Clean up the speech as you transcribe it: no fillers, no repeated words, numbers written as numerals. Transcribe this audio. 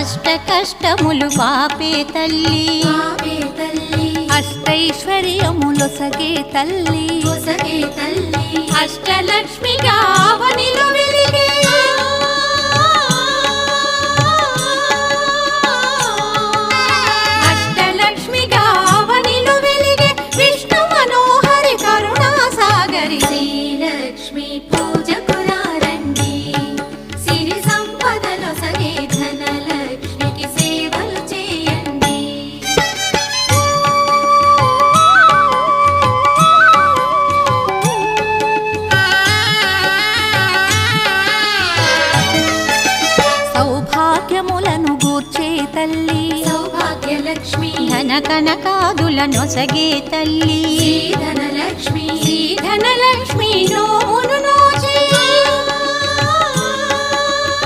అష్ట కష్టములు పాపే తల్లి అష్టైశ్వర్యములొసగే తల్లి అష్టలక్ష్మిగా అవనిలో వెలిగే అష్టలక్ష్మిగా అవనిలో వెలిగే విష్ణు మనోహరి కరుణా సాగరి శ్రీలక్ష్మి పూజకు రండి సిరి సంపదలో సగే ధనలక్ష్మికి సేవలు చేయండి సౌభాగ్యములను గూర్చే తల్లి సౌభాగ్యలక్ష్మి ధన కనకాదులనొసగే తల్లి ధనలక్ష్మి ధనలక్ష్మి నోమును